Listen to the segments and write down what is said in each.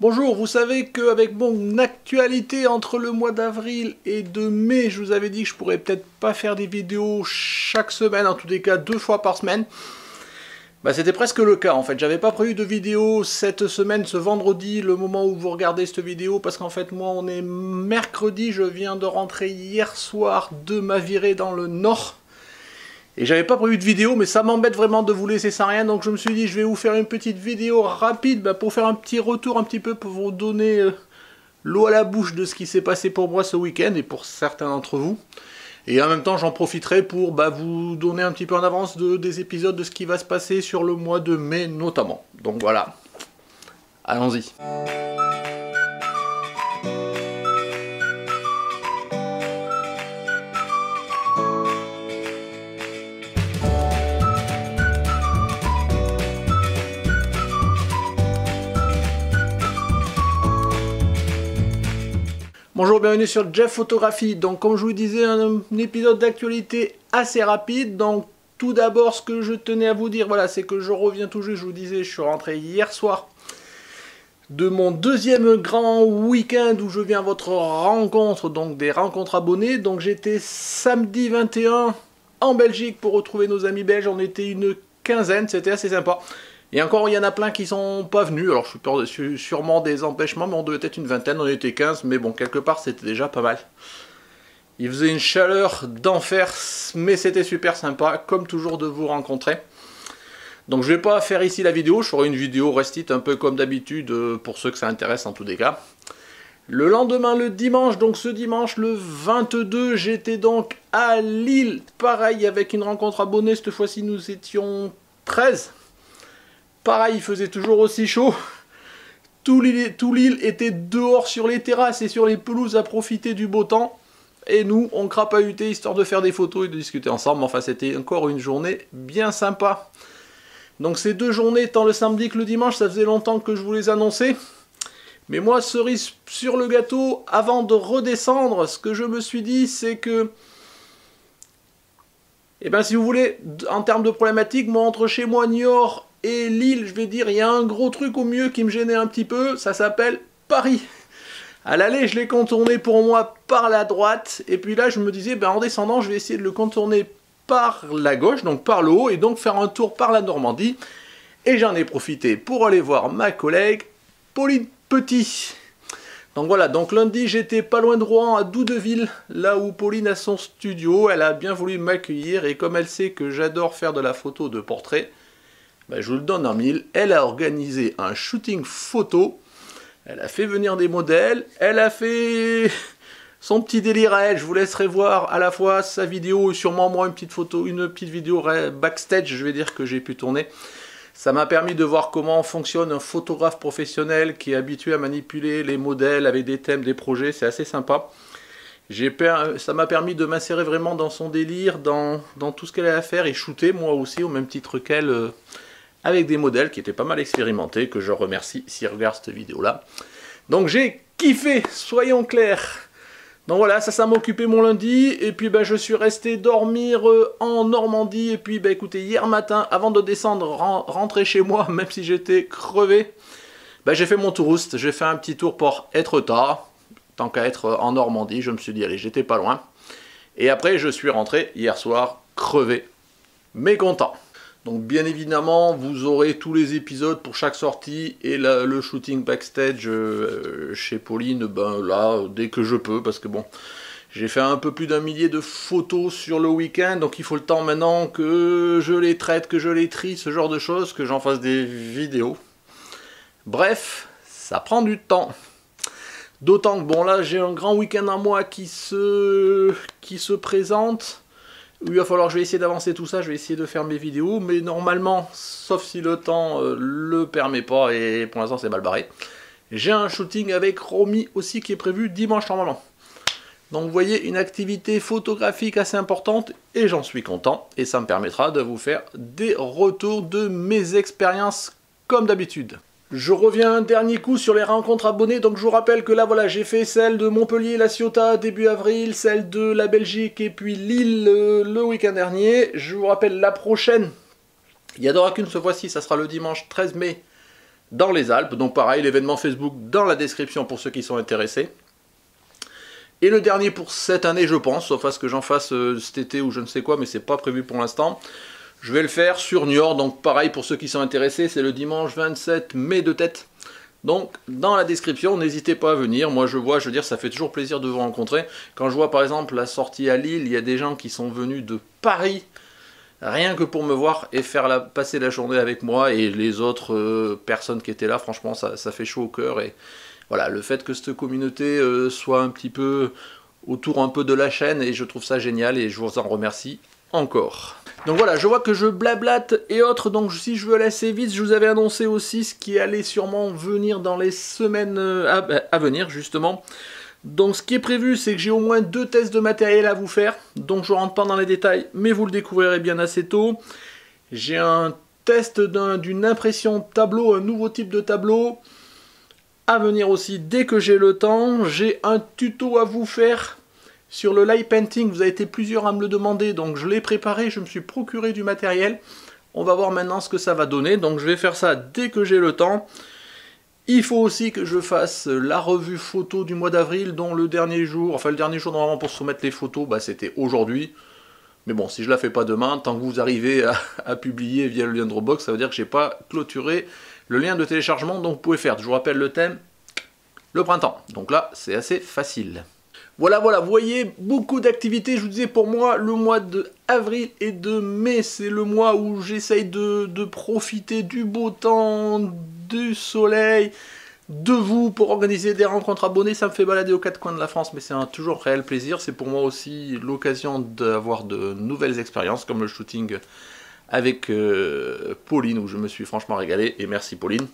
Bonjour, vous savez qu'avec mon actualité entre le mois d'avril et de mai, je vous avais dit que je pourrais peut-être pas faire des vidéos chaque semaine, en tous les cas 2 fois par semaine. Bah, c'était presque le cas en fait, j'avais pas prévu de vidéo cette semaine, ce vendredi, le moment où vous regardez cette vidéo, parce qu'en fait moi on est mercredi, je viens de rentrer hier soir de ma virée dans le Nord. Et j'avais pas prévu de vidéo, mais ça m'embête vraiment de vous laisser sans rien, donc je me suis dit je vais vous faire une petite vidéo rapide pour faire un petit retour un petit peu, pour vous donner l'eau à la bouche de ce qui s'est passé pour moi ce week-end, et pour certains d'entre vous. Et en même temps j'en profiterai pour vous donner un petit peu en avance des épisodes de ce qui va se passer sur le mois de mai notamment. Donc voilà, allons-y. Bonjour, bienvenue sur Jeff Photographie. Donc comme je vous disais, un épisode d'actualité assez rapide. Donc tout d'abord, ce que je tenais à vous dire, voilà, c'est que je reviens tout juste, je vous disais, je suis rentré hier soir de mon deuxième grand week-end où je viens à votre rencontre, donc des rencontres abonnés. Donc j'étais samedi 21 en Belgique pour retrouver nos amis belges, on était une quinzaine, c'était assez sympa. Et encore, il y en a plein qui sont pas venus, alors je suis sûrement des empêchements, mais on devait être une vingtaine, on était 15, mais bon, quelque part, c'était déjà pas mal. Il faisait une chaleur d'enfer, mais c'était super sympa, comme toujours, de vous rencontrer. Donc je vais pas faire ici la vidéo, je ferai une vidéo restite, un peu comme d'habitude, pour ceux que ça intéresse en tous les cas. Le lendemain, le dimanche, donc ce dimanche, le 22, j'étais donc à Lille, pareil, avec une rencontre abonnée, cette fois-ci nous étions 13. Pareil, il faisait toujours aussi chaud. Tout Lille était dehors sur les terrasses et sur les pelouses à profiter du beau temps. Et nous, on crapahutait histoire de faire des photos et de discuter ensemble. Enfin, c'était encore une journée bien sympa. Donc ces deux journées, tant le samedi que le dimanche, ça faisait longtemps que je vous les annonçais. Mais moi, cerise sur le gâteau, avant de redescendre, ce que je me suis dit, c'est que... Eh bien, si vous voulez, en termes de problématique, moi, entre chez moi, Niort et Lille, je vais dire, il y a un gros truc au mieux qui me gênait un petit peu, ça s'appelle Paris. À l'aller, je l'ai contourné pour moi par la droite, et puis là, je me disais, en descendant, je vais essayer de le contourner par la gauche, donc par le haut, et donc faire un tour par la Normandie. Et j'en ai profité pour aller voir ma collègue, Pauline Petit. Donc voilà, donc lundi, j'étais pas loin de Rouen, à Doudeville, là où Pauline a son studio. Elle a bien voulu m'accueillir, et comme elle sait que j'adore faire de la photo de portrait, je vous le donne en mille, elle a organisé un shooting photo, elle a fait venir des modèles, elle a fait son petit délire à elle, je vous laisserai voir à la fois sa vidéo et sûrement moi une petite vidéo backstage, je vais dire, que j'ai pu tourner. Ça m'a permis de voir comment fonctionne un photographe professionnel qui est habitué à manipuler les modèles avec des thèmes, des projets, c'est assez sympa. Ça m'a permis de m'insérer vraiment dans son délire, dans tout ce qu'elle a à faire et shooter moi aussi au même titre qu'elle, avec des modèles qui étaient pas mal expérimentés, que je remercie s'ils regardent cette vidéo-là. Donc j'ai kiffé, soyons clairs. Donc voilà, ça m'a occupé mon lundi, et puis je suis resté dormir en Normandie, et puis écoutez, hier matin, avant de descendre, rentrer chez moi, même si j'étais crevé, j'ai fait mon touriste, j'ai fait un petit tour pour Étretat, tant qu'à être en Normandie, je me suis dit, allez, j'étais pas loin. Et après, je suis rentré hier soir, crevé, mais content. Donc bien évidemment, vous aurez tous les épisodes pour chaque sortie et le shooting backstage chez Pauline, là, dès que je peux, parce que bon, j'ai fait un peu plus d'1 millier de photos sur le week-end, donc il faut le temps maintenant que je les traite, que je les trie, ce genre de choses, que j'en fasse des vidéos. Bref, ça prend du temps. D'autant que bon là, j'ai un grand week-end à moi qui se présente. Il va falloir que je vais essayer d'avancer tout ça, je vais essayer de faire mes vidéos, mais normalement, sauf si le temps le permet pas, et pour l'instant c'est mal barré, j'ai un shooting avec Romy aussi qui est prévu dimanche normalement. Donc vous voyez, une activité photographique assez importante, et j'en suis content, et ça me permettra de vous faire des retours de mes expériences comme d'habitude. Je reviens un dernier coup sur les rencontres abonnées, donc je vous rappelle que là voilà, j'ai fait celle de Montpellier, La Ciotat début avril, celle de la Belgique et puis Lille le week-end dernier. Je vous rappelle la prochaine, il n'y en aura qu'une cette fois-ci, ça sera le dimanche 13 mai dans les Alpes. Donc pareil, l'événement Facebook dans la description pour ceux qui sont intéressés. Et le dernier pour cette année, je pense, sauf à ce que j'en fasse cet été ou je ne sais quoi, mais c'est pas prévu pour l'instant. Je vais le faire sur Niort, donc pareil pour ceux qui sont intéressés, c'est le dimanche 27 mai de tête. Donc dans la description, n'hésitez pas à venir. Moi je vois, je veux dire, ça fait toujours plaisir de vous rencontrer. Quand je vois par exemple la sortie à Lille, il y a des gens qui sont venus de Paris, rien que pour me voir et passer la journée avec moi, et les autres personnes qui étaient là, franchement ça fait chaud au cœur. Et voilà, le fait que cette communauté soit un petit peu autour un peu de la chaîne, et je trouve ça génial et je vous en remercie encore. Donc voilà, je vois que je blablate et autres, donc si je veux aller assez vite, je vous avais annoncé aussi ce qui allait sûrement venir dans les semaines à venir justement. Donc ce qui est prévu, c'est que j'ai au moins 2 tests de matériel à vous faire, donc je ne rentre pas dans les détails, mais vous le découvrirez bien assez tôt. J'ai un test d'une impression tableau, un nouveau type de tableau, à venir aussi dès que j'ai le temps. J'ai un tuto à vous faire sur le light painting, vous avez été plusieurs à me le demander, donc je l'ai préparé, je me suis procuré du matériel. On va voir maintenant ce que ça va donner, donc je vais faire ça dès que j'ai le temps. Il faut aussi que je fasse la revue photo du mois d'avril, dont le dernier jour normalement pour soumettre les photos, bah, c'était aujourd'hui. Mais bon, si je la fais pas demain, tant que vous arrivez à publier via le lien Dropbox, ça veut dire que j'ai pas clôturé le lien de téléchargement, donc vous pouvez faire, je vous rappelle le thème, le printemps. Donc là, c'est assez facile. Voilà, vous voyez, beaucoup d'activités. Je vous disais, pour moi, le mois de avril et de mai, c'est le mois où j'essaye de profiter du beau temps, du soleil, de vous, pour organiser des rencontres abonnés. Ça me fait balader aux 4 coins de la France, mais c'est un toujours réel plaisir. C'est pour moi aussi l'occasion d'avoir de nouvelles expériences, comme le shooting avec Pauline, où je me suis franchement régalé, et merci Pauline.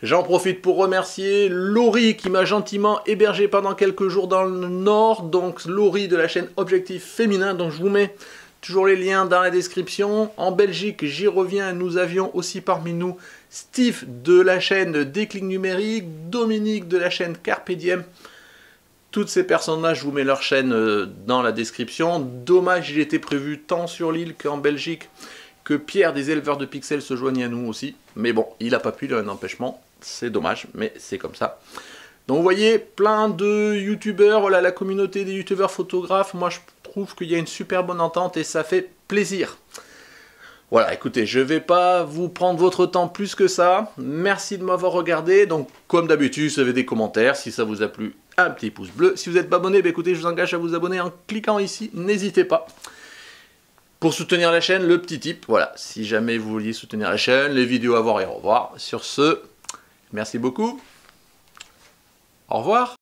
J'en profite pour remercier Laurie qui m'a gentiment hébergé pendant quelques jours dans le Nord, donc Laurie de la chaîne Objectif Féminin, donc je vous mets toujours les liens dans la description. En Belgique, j'y reviens, nous avions aussi parmi nous Steve de la chaîne Déclic Numérique, Dominique de la chaîne Carpe Diem. Toutes ces personnes-là, je vous mets leur chaîne dans la description. Dommage, il était prévu tant sur l'île qu'en Belgique que Pierre des éleveurs de pixels se joigne à nous aussi. Mais bon, il n'a pas pu, il a un empêchement. C'est dommage, mais c'est comme ça. Donc vous voyez, plein de youtubeurs, voilà, la communauté des youtubeurs photographes, moi je trouve qu'il y a une super bonne entente et ça fait plaisir. Voilà, écoutez, je ne vais pas vous prendre votre temps plus que ça. Merci de m'avoir regardé. Donc comme d'habitude, vous avez des commentaires, si ça vous a plu, un petit pouce bleu. Si vous n'êtes pas abonné, bah, écoutez, je vous engage à vous abonner en cliquant ici, n'hésitez pas. Pour soutenir la chaîne, le petit tip, voilà, si jamais vous vouliez soutenir la chaîne, les vidéos à voir et au revoir. Sur ce, merci beaucoup, au revoir.